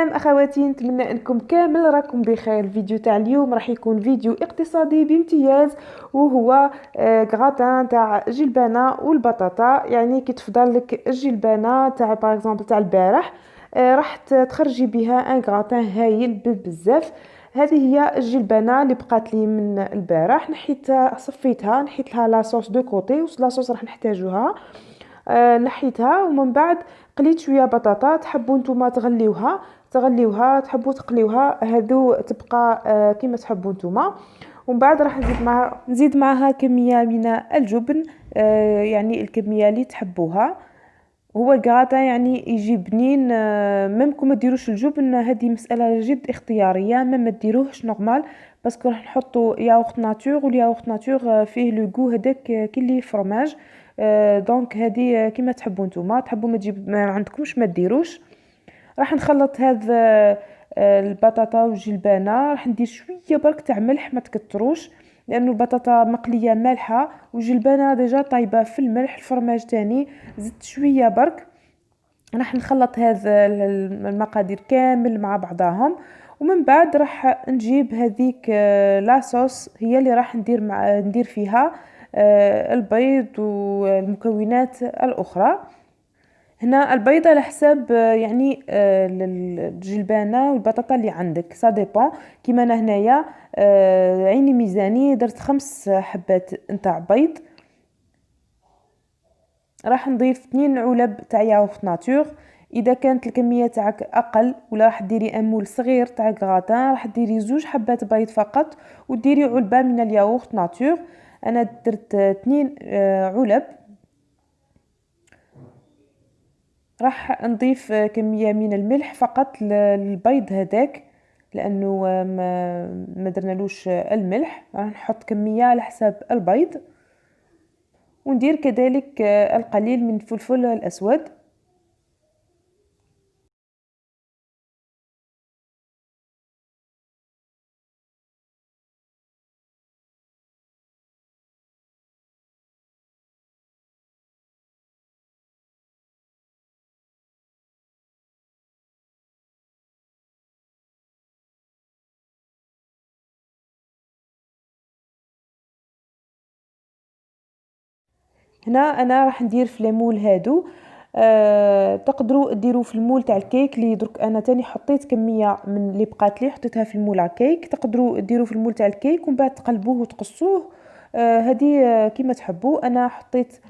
سلام اخواتي، نتمنى انكم كامل راكم بخير. الفيديو تاع اليوم راح يكون فيديو اقتصادي بامتياز، وهو غراتان تاع جلبانه والبطاطا. يعني كي تفضل لك الجلبانه تاع باغ اكزومبل تاع البارح، راح تخرجي بها ان غراتان هايل بزاف. هذه هي الجلبانه اللي بقات لي من البارح، نحيتها صفيتها، نحيت لها لاصوص دو كوتي، ولاصوص راح نحتاجوها. نحيتها ومن بعد قليت شويه بطاطا. تحبوا نتوما تغليوها، تحبوا تقليوها، هذو تبقى كيما تحبوا نتوما. ومن بعد راح نزيد معها كميه من الجبن، يعني الكميه اللي تحبوها. هو الكراتا يعني يجي بنين، ممكن ما ديروش الجبن، هذه مسألة جد اختيارية، ما ديروهش نورمال، باسكو راح نحطوا ياغورت ناتور، والياغورت ناتور فيه لو غو هذاك كلي فرماج. دونك هذه كيما تحبوا نتوما، تحبوا ما عندكمش ما ديروش. راح نخلط هذا البطاطا والجلبانه، راح ندير شويه برك تاع ملح، ما تكتروش، لانه البطاطا مقليه مالحه والجلبانه ديجا طايبه في الملح. الفرماج تاني زدت شويه برك. راح نخلط هذا المقادير كامل مع بعضاهم، ومن بعد راح نجيب هذيك لاصوص، هي اللي راح ندير فيها البيض والمكونات الاخرى. هنا البيض على حساب يعني الجلبانه والبطاطا اللي عندك، سا ديبون. كيما انا هنايا عيني ميزاني، درت 5 حبات نتاع بيض. راح نضيف 2 علب تاع ياغورت ناتور. اذا كانت الكميه تاعك اقل، ولا راح ديري امول صغير تاع غراتان، راح ديري 2 حبات بيض فقط، وديري علبه من الياغورت ناتور. انا درت 2 علب. راح نضيف كمية من الملح فقط للبيض هذاك، لانه ما درنالوش الملح. راح نحط كمية على حساب البيض، وندير كذلك القليل من الفلفل الاسود. هنا انا راح ندير في المول هادو. تقدروا ديروا في المول تاع الكيك اللي درك انا تاني حطيت كميه من اللي بقات لي، حطيتها في المول على كيك. تقدروا ديروا في المول تاع الكيك ومن بعد تقلبوه وتقصوه. هذه كيما تحبوا. انا حطيت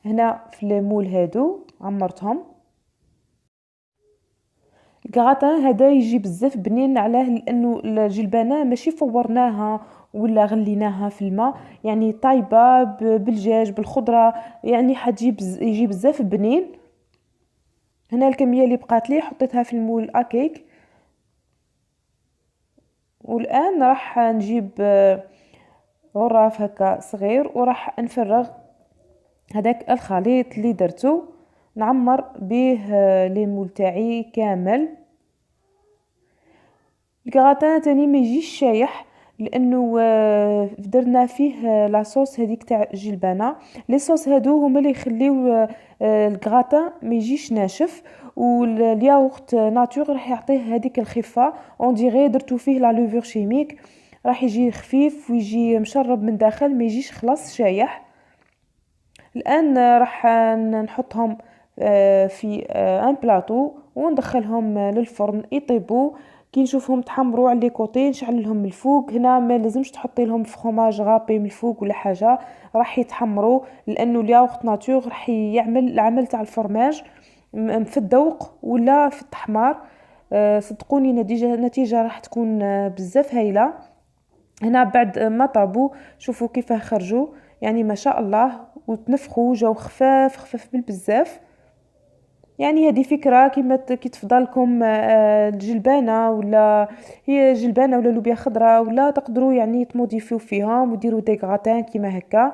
هنا في المول هادو، عمرتهم. الكغاتان هذا يجي بزاف بنين، علاه لانه الجلبانه ماشي فورناها ولا غليناها في الماء، يعني طايبه بالدجاج بالخضره، يعني حتجي يجي بزاف بنين. هنا الكميه اللي بقات لي حطيتها في المول اكيك. والان راح نجيب غراف هكا صغير، وراح نفرغ هذاك الخليط اللي درته، نعمر به ليمول تاعي كامل. الكغاتان تاني ما يجيش شايح، لانه درنا فيه لاصوص هذيك تاع الجلبانه. لي صوص هادو هما اللي يخليو الكغاتان ما يجيش ناشف، والياغورت ناتور راح يعطيه هذيك الخفه. اون ديغي درتو فيه لا لوفور شيميك، راح يجي خفيف ويجي مشرب من داخل، ما يجيش خلاص شايح. الان راح نحطهم في ان بلاطو، وندخلهم للفرن يطيبوا. كي نشوفهم تحمروا على لي كوتي نشعل لهم من الفوق. هنا ما لازمش تحطي لهم فخوماج غابي من الفوق ولا حاجه، راح يتحمروا، لانه الياغورت ناتور راح يعمل العمل تاع الفرماج في الذوق ولا في التحمار. صدقوني النتيجه راح تكون بزاف هايله. هنا بعد ما طابوا شوفوا كيفاه خرجوا، يعني ما شاء الله، وتنفخوا جاو خفاف خفاف بالبزاف. يعني هذه فكره كيما كي تفضلكم الجلبانه، ولا هي جلبانه ولا لوبيا خضراء، ولا تقدروا يعني تموديفيو فيهم وديروا دي غراتان كيما هكا.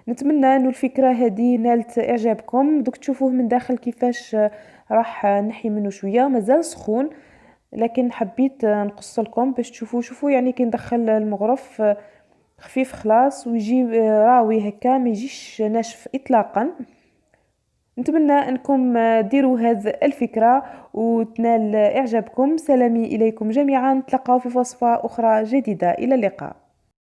نتمنى انه الفكره هذه نالت اعجابكم. دوك تشوفوه من داخل كيفاش راح نحي منه شويه، مازال سخون، لكن حبيت نقص لكم باش تشوفوا. شوفوا يعني كي ندخل المغرف خفيف خلاص، ويجي راوي هكا، ما يجيش ناشف اطلاقا. نتمنى انكم ديروا هذه الفكرة وتنال اعجابكم. سلامي اليكم جميعا، نتلقاو في وصفة اخرى جديدة، الى اللقاء.